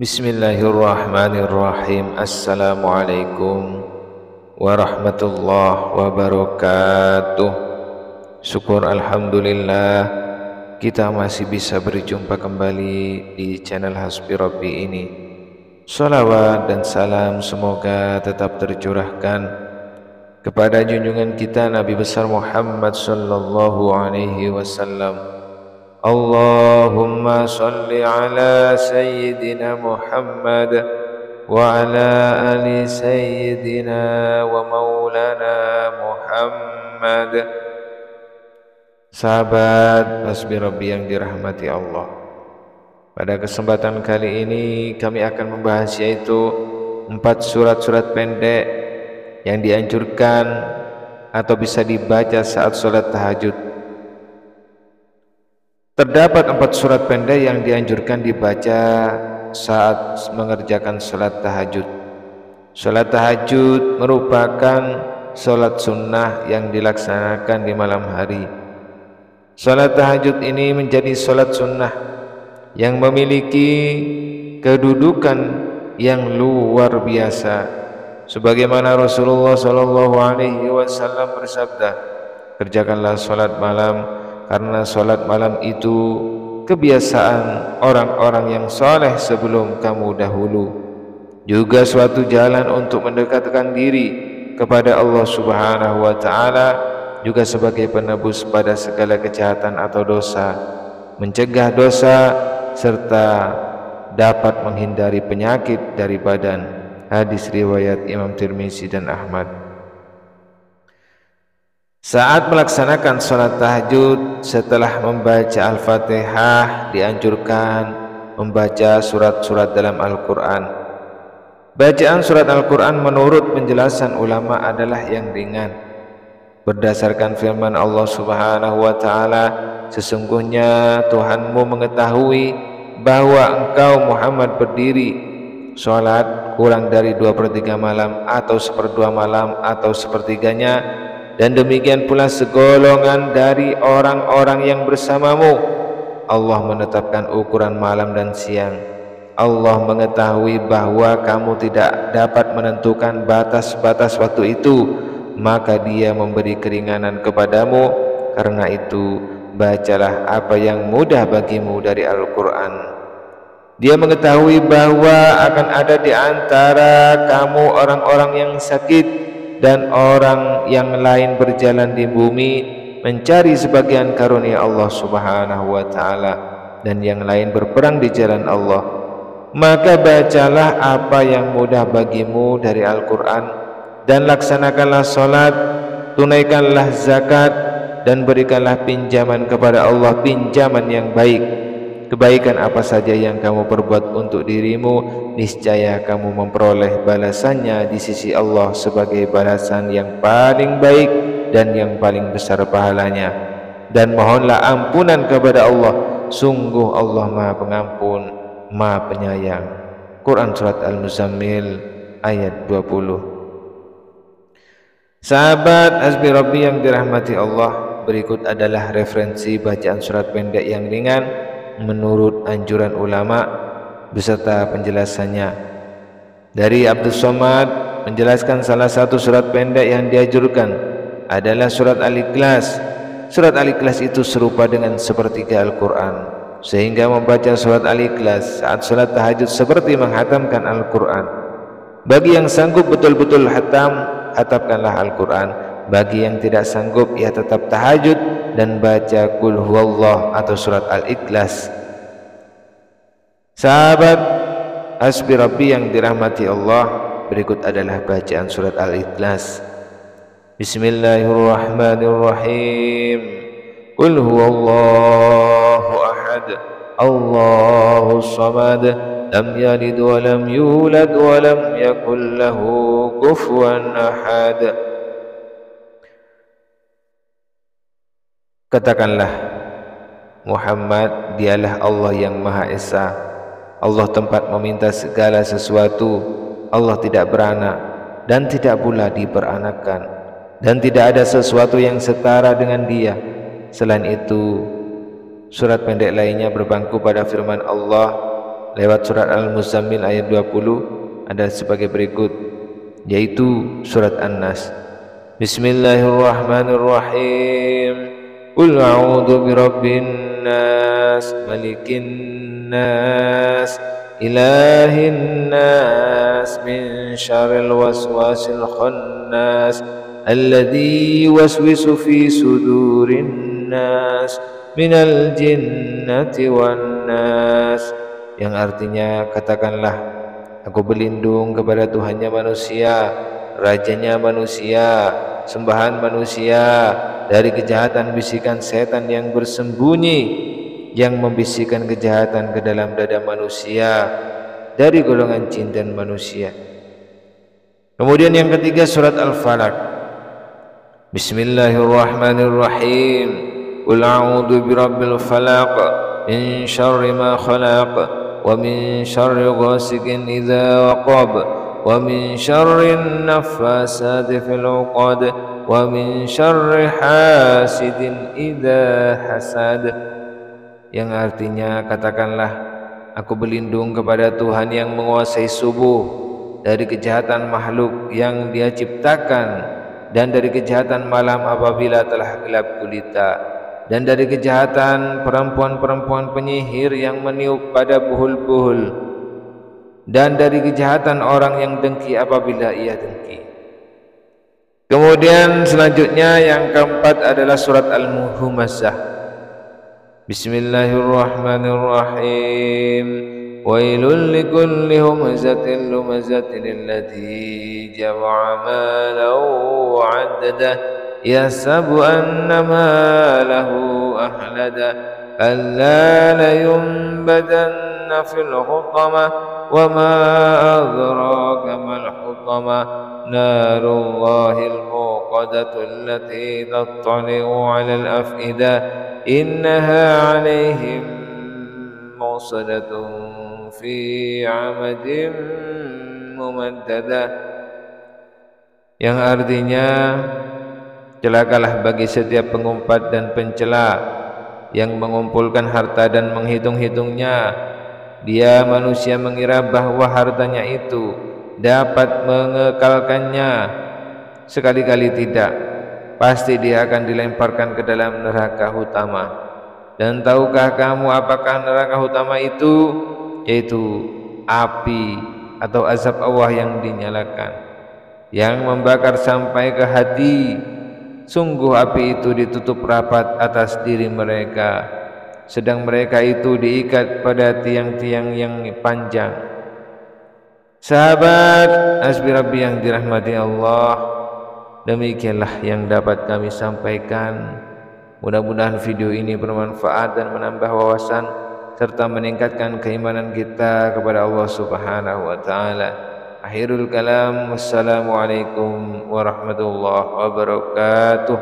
Bismillahirrahmanirrahim. Assalamualaikum warahmatullahi wabarakatuh. Syukur alhamdulillah kita masih bisa berjumpa kembali di channel Hasbi Rabbi ini. Salawat dan salam semoga tetap tercurahkan kepada junjungan kita Nabi besar Muhammad sallallahu alaihi wasallam. Allahumma salli ala Sayyidina Muhammad wa ala ali Sayyidina wa maulana Muhammad. Sahabat Hasbi Rabbi yang dirahmati Allah, pada kesempatan kali ini kami akan membahas yaitu 4 surat-surat pendek yang dianjurkan atau bisa dibaca saat sholat tahajud. Terdapat 4 surat pendek yang dianjurkan dibaca saat mengerjakan sholat tahajud. Sholat tahajud merupakan sholat sunnah yang dilaksanakan di malam hari. Sholat tahajud ini menjadi sholat sunnah yang memiliki kedudukan yang luar biasa. Sebagaimana Rasulullah SAW bersabda, kerjakanlah sholat malam, karena sholat malam itu kebiasaan orang-orang yang soleh sebelum kamu dahulu, juga suatu jalan untuk mendekatkan diri kepada Allah Subhanahu wa Ta'ala, juga sebagai penebus pada segala kejahatan atau dosa, mencegah dosa, serta dapat menghindari penyakit dari badan. Hadis riwayat Imam Tirmizi dan Ahmad. Saat melaksanakan sholat tahajud, setelah membaca Al-Fatihah dianjurkan membaca surat-surat dalam Al-Quran. Bacaan surat Al-Quran menurut penjelasan ulama adalah yang ringan. Berdasarkan firman Allah Subhanahu wa Ta'ala, sesungguhnya Tuhanmu mengetahui bahwa engkau Muhammad berdiri sholat kurang dari 2/3 malam atau 1/2 malam atau sepertiganya, dan demikian pula segolongan dari orang-orang yang bersamamu. Allah menetapkan ukuran malam dan siang. Allah mengetahui bahwa kamu tidak dapat menentukan batas-batas waktu itu, maka Dia memberi keringanan kepadamu. Karena itu, bacalah apa yang mudah bagimu dari Al-Quran. Dia mengetahui bahwa akan ada di antara kamu orang-orang yang sakit, dan orang yang lain berjalan di bumi mencari sebagian karunia Allah Subhanahu wa Ta'ala, dan yang lain berperang di jalan Allah. Maka bacalah apa yang mudah bagimu dari Al-Quran, dan laksanakanlah sholat, tunaikanlah zakat, dan berikanlah pinjaman kepada Allah, pinjaman yang baik. Kebaikan apa saja yang kamu perbuat untuk dirimu, niscaya kamu memperoleh balasannya di sisi Allah sebagai balasan yang paling baik dan yang paling besar pahalanya. Dan mohonlah ampunan kepada Allah, sungguh Allah Maha Pengampun, Maha Penyayang. Quran Surat Al-Muzammil ayat 20. Sahabat Hasbi Rabbi yang dirahmati Allah, berikut adalah referensi bacaan surat pendek yang ringan menurut anjuran ulama beserta penjelasannya. Dari Abdul Somad menjelaskan salah satu surat pendek yang dianjurkan adalah surat Al-Ikhlas. Surat Al-Ikhlas itu serupa dengan sepertiga Al-Quran, sehingga membaca surat Al-Ikhlas saat salat tahajud seperti menghatamkan Al-Quran. Bagi yang sanggup betul-betul hatamkanlah Al-Quran. Bagi yang tidak sanggup, ia tetap tahajud dan baca Qul Huwallah atau surat Al-Ikhlas. Sahabat Hasbi Rabbi yang dirahmati Allah, berikut adalah bacaan surat Al-Ikhlas. Bismillahirrahmanirrahim. Qul Huwallahu ahad, Allahus samad, lam yalid wa lam yulad wa lam yakul lahu kufuwan ahad. Katakanlah, Muhammad, dialah Allah yang Maha Esa. Allah tempat meminta segala sesuatu. Allah tidak beranak dan tidak pula diperanakan, dan tidak ada sesuatu yang setara dengan Dia. Selain itu, surat pendek lainnya berbangku pada firman Allah, lewat surat Al-Muzammil ayat 20 ada sebagai berikut, yaitu surat An-Nas. Bismillahirrahmanirrahim. Qul a'udzu birabbin nas, malikin nas, ilahin nas, min syarril waswasil khannas, alladzi yuwaswisu fi sudurin nas, minal jinnati wan nas. Yang artinya, katakanlah, aku berlindung kepada Tuhannya manusia, rajanya manusia, sembahan manusia, dari kejahatan bisikan setan yang bersembunyi, yang membisikkan kejahatan ke dalam dada manusia dari golongan jin dan manusia. Kemudian yang ketiga surat Al-Falaq. Bismillahirrahmanirrahim. Qul a'udzu birabbil falaq, min syarri ma khalaq, wa min syarri ghasiqin idza waqab, wa min syarri naffasati fil 'uqad, wa min syarri hasidin idza hasad. Yang artinya, katakanlah, aku berlindung kepada Tuhan yang menguasai subuh, dari kejahatan makhluk yang Dia ciptakan, dan dari kejahatan malam apabila telah gelap gulita, dan dari kejahatan perempuan-perempuan penyihir yang meniup pada buhul-buhul, dan dari kejahatan orang yang dengki apabila ia dengki. Kemudian selanjutnya yang keempat adalah surat Al-Humazah. Bismillahirrahmanirrahim. Wailul likulli humazatin lumazatin alladzi jama'a malan wa 'addadah, yahsabu anna malahu ahlada, kalla layunbadanna fil hutamah, wa ma adraka mal hutamah, narullahil muqadatu allati tattali'u 'alal af'idah, innaha 'alaihim musadatun fi 'amadin mumaddadah. Yang artinya, celakalah bagi setiap pengumpat dan pencela yang mengumpulkan harta dan menghitung-hitungnya. Dia manusia mengira bahwa hartanya itu dapat mengekalkannya. Sekali-kali tidak, pasti dia akan dilemparkan ke dalam neraka utama. Dan tahukah kamu apakah neraka utama itu? Yaitu api atau azab Allah yang dinyalakan, yang membakar sampai ke hati. Sungguh api itu ditutup rapat atas diri mereka, sedang mereka itu diikat pada tiang-tiang yang panjang. Sahabat Hasbi Rabbi yang dirahmati Allah, demikianlah yang dapat kami sampaikan. Mudah-mudahan video ini bermanfaat dan menambah wawasan serta meningkatkan keimanan kita kepada Allah Subhanahu wa taala. Akhirul kalam, wassalamualaikum warahmatullahi wabarakatuh.